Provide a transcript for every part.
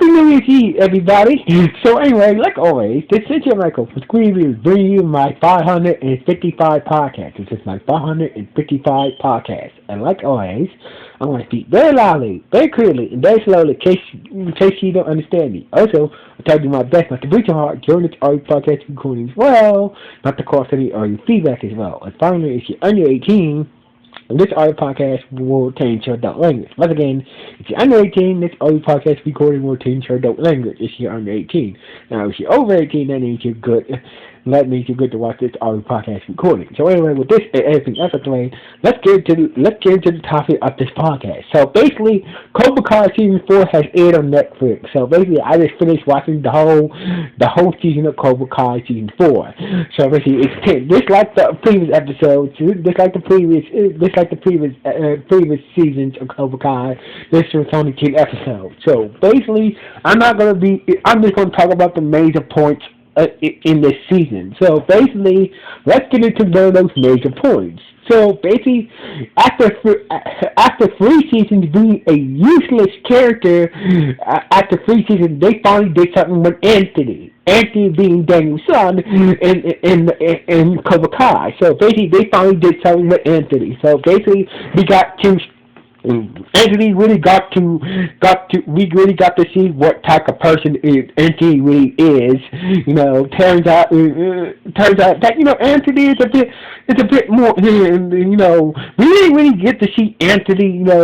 Happy New Year's Eve, everybody. So anyway, like always, this is your Michael from Screen Reviews, bringing you my 555 podcast. This is my 555 podcast. And like always, I'm going to speak very loudly, very clearly, and very slowly in case you don't understand me. Also, I'll try to do my best not to break your heart during this audio podcast recording as well, not to cause any audio feedback as well. And finally, if you're under 18, this audio podcast will change your adult language. Once again, if you're under 18, this audio podcast recording will change your adult language if you're under 18. Now, if you're over 18, that means you're good. That means you're good to watch this audio podcast recording. So anyway, with this and everything else out the way, let's get into the topic of this podcast. So basically, Cobra Kai season 4 has aired on Netflix. So basically, I just finished watching the whole season of Cobra Kai season 4. So basically, it's just like the previous episodes, just like the previous seasons of Cobra Kai. This was only 10 episodes. So basically, I'm just going to talk about the major points in this season. So basically, let's get into one of those major points. So basically, after 3 seasons being a useless character, after 3 seasons, they finally did something with Anthony. Anthony being Daniel's son in Cobra Kai. So basically, they finally did something with Anthony. So basically, we got two. Anthony really got to see what type of person Anthony really is. You know, turns out that Anthony is a bit more. You know, we didn't really get to see Anthony. We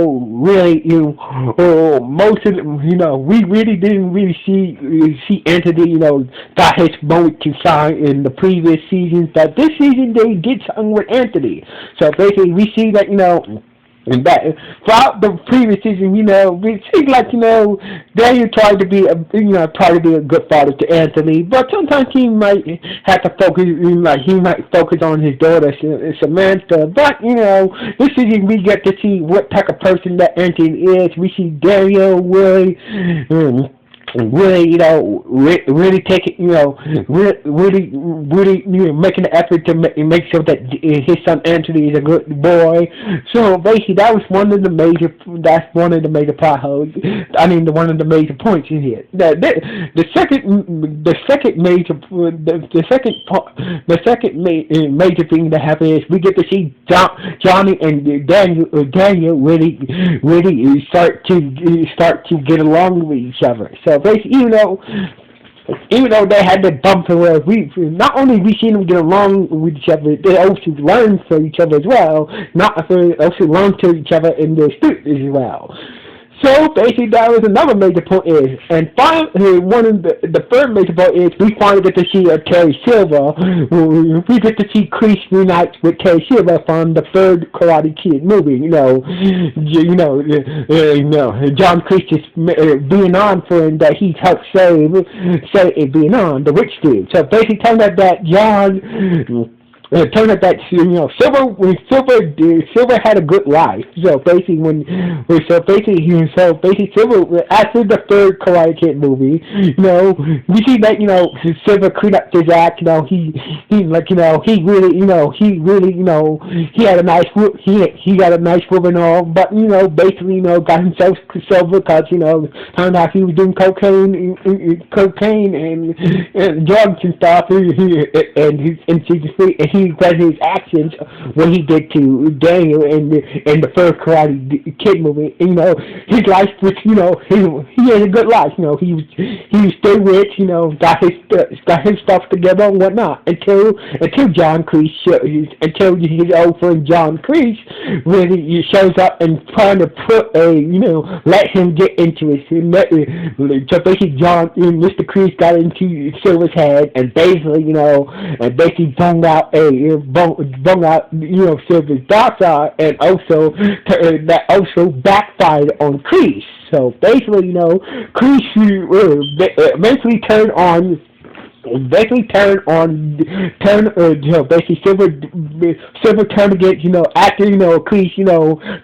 really didn't really see Anthony. Got his moment to shine in the previous seasons, but this season they did something with Anthony. So basically, we see that and that throughout the previous season, it seemed like Daniel tried to be a good father to Anthony, but sometimes he might have to focus, he might focus on his daughter Samantha. But this season we get to see what type of person that Anthony is. We see Daniel really. Really taking, really making the effort to make sure that his son Anthony is a good boy. So basically, that was one of the major plot holes. I mean, one of the major points in here. The second major thing that happened is we get to see Johnny and Daniel really start to get along with each other. So basically, even though they had that bump where not only we seen them get along with each other, they also learn from each other as well. Also learn to each other in their students as well. So basically, that was another major point and finally, the third major point is we finally get to see Terry Silver. We get to see Chris reunite with Terry Silver from the third Karate Kid movie. John Chris is Vietnam friend that he helped save in Vietnam, the rich dude. So basically, telling that John. It turned out that Silver had a good life. So basically, Silver after the third Karate Kid movie, we see that Silver cleaned up his act. He had a nice woman all, but basically got himself silver because turned out he was doing cocaine and drugs and stuff, and he regretted his actions when he did to Daniel in the first Karate Kid movie. His life was, he had a good life. He was still rich. Got his stuff together and whatnot until John Kreese until his old friend John Kreese really shows up and trying to let him get into his. So basically, Mr. Kreese got into Silver's head and basically bunged out Silver's dark side, and also that also backfired on Kreese. So basically, Kreese eventually turned on basically basically Silver turned against, after, Kreese,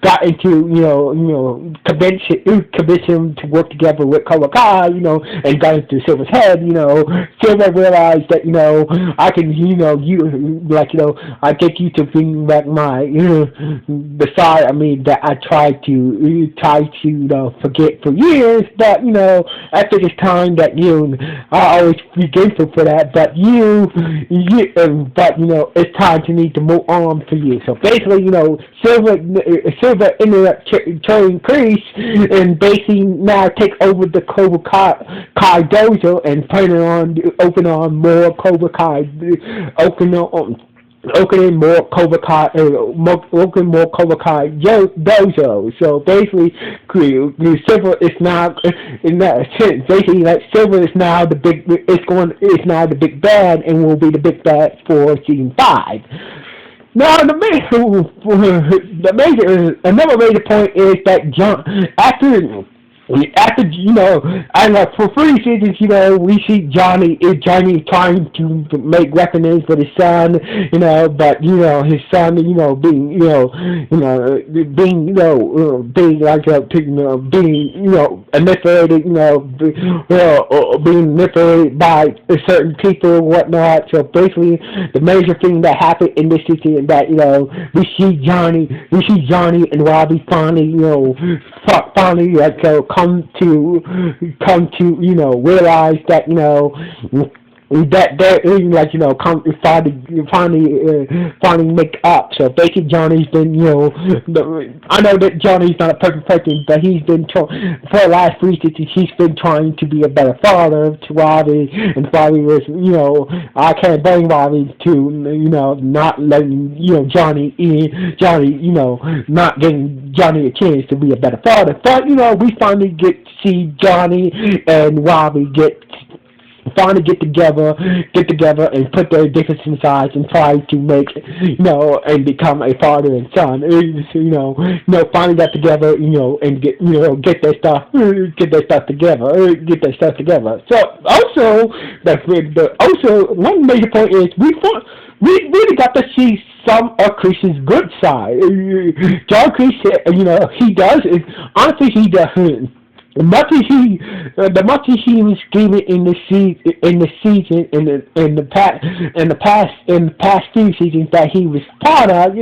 got into, convinced him to work together with Cobra Kai, and got into Silver's head, Silver realized that, I can, I get you to bring back my, the side, that I tried to, forget for years, but, after this time that, I always be grateful for that, but it's time to need to move on for you. So basically, Silver ended up turning Kreese and basically now take over the Cobra Kai dojo and planning on opening more Cobra Kai dojo. So basically, Silver is now in that sense. Basically, like Silver is now the big. It's now the big bad and will be the big bad for season 5. Now another major point is that after and for 3 seasons, we see Johnny trying to make reckoning for his son, but his son, being manipulated, being manipulated by certain people and whatnot. So basically, the major thing that happened in this season is that we see Johnny and Robbie finally realize that that they're finally make up. So basically, Johnny's been I know that Johnny's not a perfect person, but he's been for the last 3 seasons he's been trying to be a better father to Robbie, and Robbie was I can't blame Robbie to not letting Johnny not giving Johnny a chance to be a better father. But we finally get to see Johnny and Robbie finally get together and put their differences aside and try to make and become a father and son. Finally got together and get their stuff together. So also one major point is we really got to see some of Kreese's good side. John Kreese, he does. Honestly, he does. The much as he was given in the season in the past few seasons that he was part of, he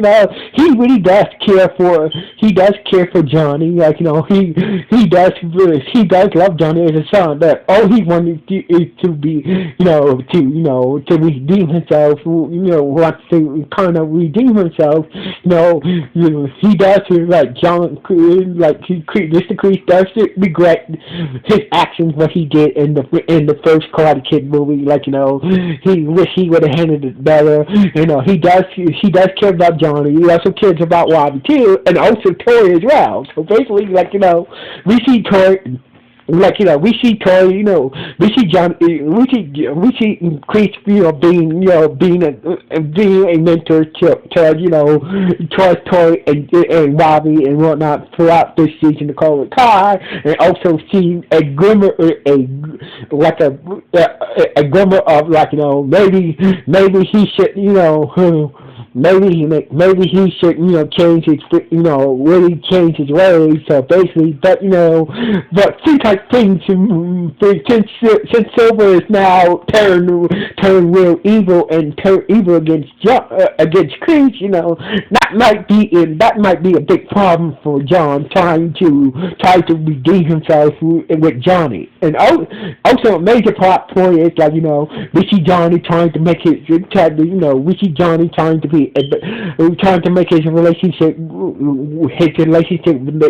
really does care for Johnny. Like he does love Johnny as a son. But all he wanted is to be to redeem himself. Wants to kind of redeem himself. He does like John, like Mr. Kreese does regret his actions, what he did in the first Karate Kid movie. Like he wish he would have handled it better. He does care about Johnny. He also cares about Robbie too, and also Tori as well. So basically, we see Tori. We see Tori, we see John, we see Kreese, being a mentor to Tori and Robbie and whatnot throughout this season of Cobra Kai, and also seeing a glimmer, a glimmer of maybe he should, maybe he should, change his, really change his ways. So basically, but since I think since Silver is now turned real evil and turned evil against Kreese, that might be a big problem for John trying to redeem himself with Johnny. And also a major plot point is we see Johnny trying to make we see Johnny trying to make his relationship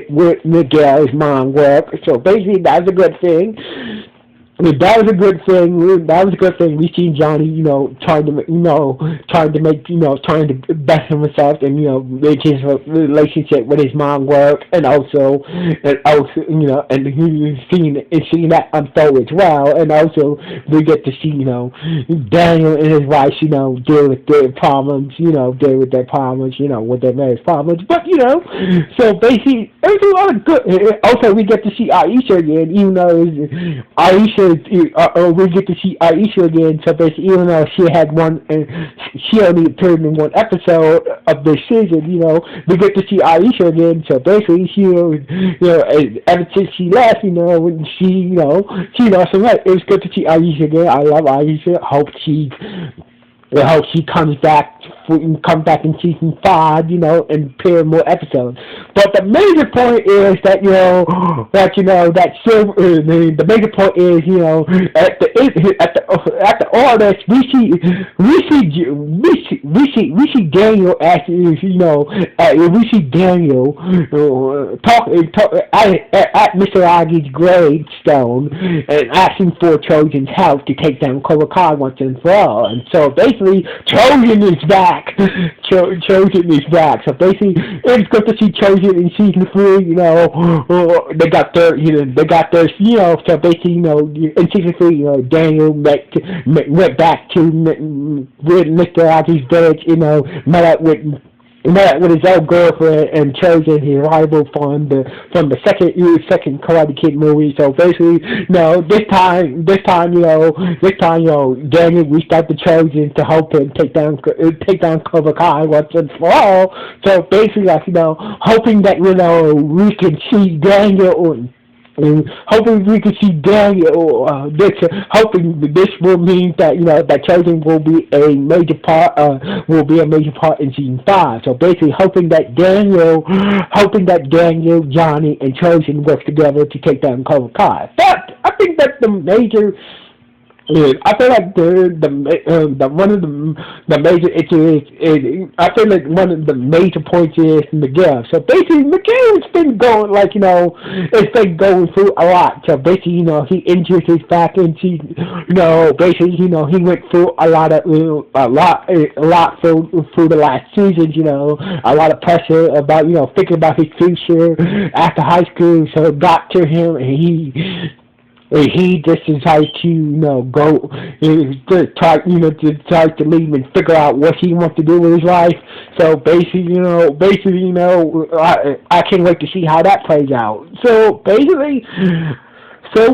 with Miguel's mom work. So basically, that's a good thing. That was a good thing. We see Johnny, trying to better himself and make his relationship with his mom work, and also, and he's seeing that unfold as well. And also, we get to see, Daniel and his wife, deal with their problems, with their marriage problems. But so basically, there's a lot of good. Also, we get to see Aisha again, even though Aisha we get to see Aisha again. So basically, even though she had one, she only appeared in one episode of this season, we get to see Aisha again. So basically, ever since she left, when she lost her weight, it was good to see Aisha again. I love Aisha. I hope she comes back in season 5, and appear in more episodes. But the major point is that the major point is after all this we see Daniel actually we see Daniel talk at Mr. Agi's gravestone and asking for Trojan's help to take down Cobra Kai once and for all. And so basically Trojan is back. Trojan is back. So basically, it's good to see Trojan in season 3. They got their. So basically, in season 3, Daniel went back to Mr. Agi's village. Met up with his old girlfriend and chosen his rival from the second Karate Kid movie. So basically, this time, Daniel reached out to Trojan to help him take down Cobra Kai once and for all. So basically, hoping that we can see Daniel. Hoping we can see Daniel. Hoping this will mean that that Chosen will be a major part. In season 5. So basically, hoping that Daniel, Johnny, and Chosen work together to take down Cobra Kai. But I think that the major. I feel like one of the major issues is I feel like one of the major points is Miguel. So basically, Miguel's been going it's been going through a lot. So basically, he injured his back and basically, he went through a lot through the last seasons. A lot of pressure about thinking about his future after high school. So it got to him, and he just decided to go try to leave and figure out what he wants to do with his life. So basically, I can't wait to see how that plays out. So basically, these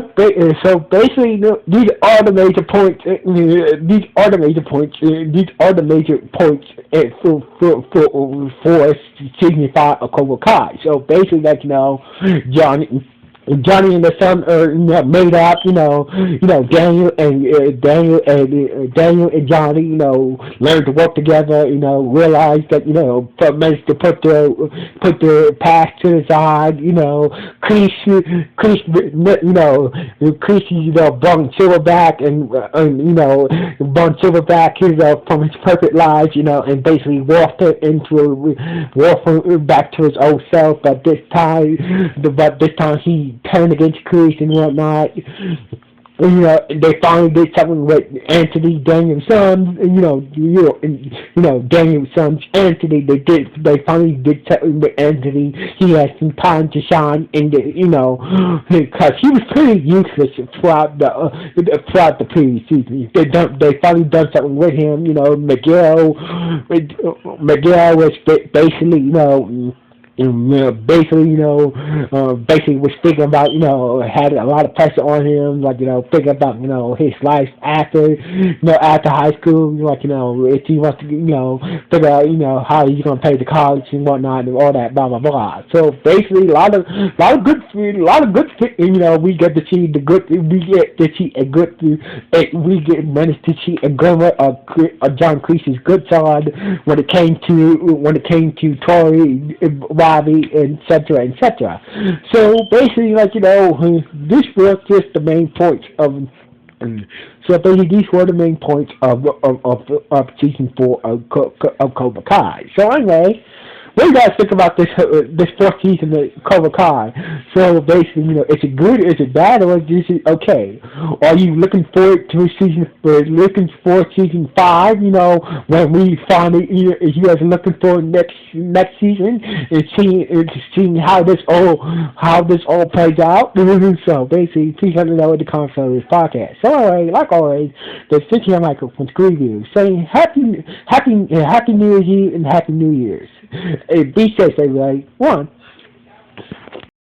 are the major points. These are the major points for season 5 of Cobra Kai. So basically, Johnny and the son are made up. Daniel and Johnny, learn to work together. Realize that managed to put their past to the side. Chris, brought Silverback and brought Silverback, from his perfect life, and basically walked back to his old self. But this time he turned against Chris and whatnot. They finally did something with Anthony, Daniel's son. Daniel's son, Anthony. They finally did something with Anthony. He had some time to shine in because he was pretty useless throughout the previous season. They finally done something with him. Miguel was basically basically was thinking about, had a lot of pressure on him, thinking about, his life after high school, if he wants to, figure out, how he's going to pay the college and whatnot and all that, blah, blah, blah. So basically, a lot of good, we get to see managed to see a glimmer of John Kreese's good side when it came to Tori, Bobby, etc., etc. So basically, this was just the main points of. So basically, these were the main points of season 4 of Cobra Kai. So anyway, what do you guys think about this fourth season of Cobra Kai? So basically, is it good, is it bad, or is it okay? Are you looking forward to season 5? When we finally, you guys are looking for next season and seeing how this all plays out. So basically, please let me know in the comments of this podcast. So anyway, like always, this is Cynthia Michael from Screw Review saying happy New Year's Eve and Happy New Year's. Be safe, everybody. 1.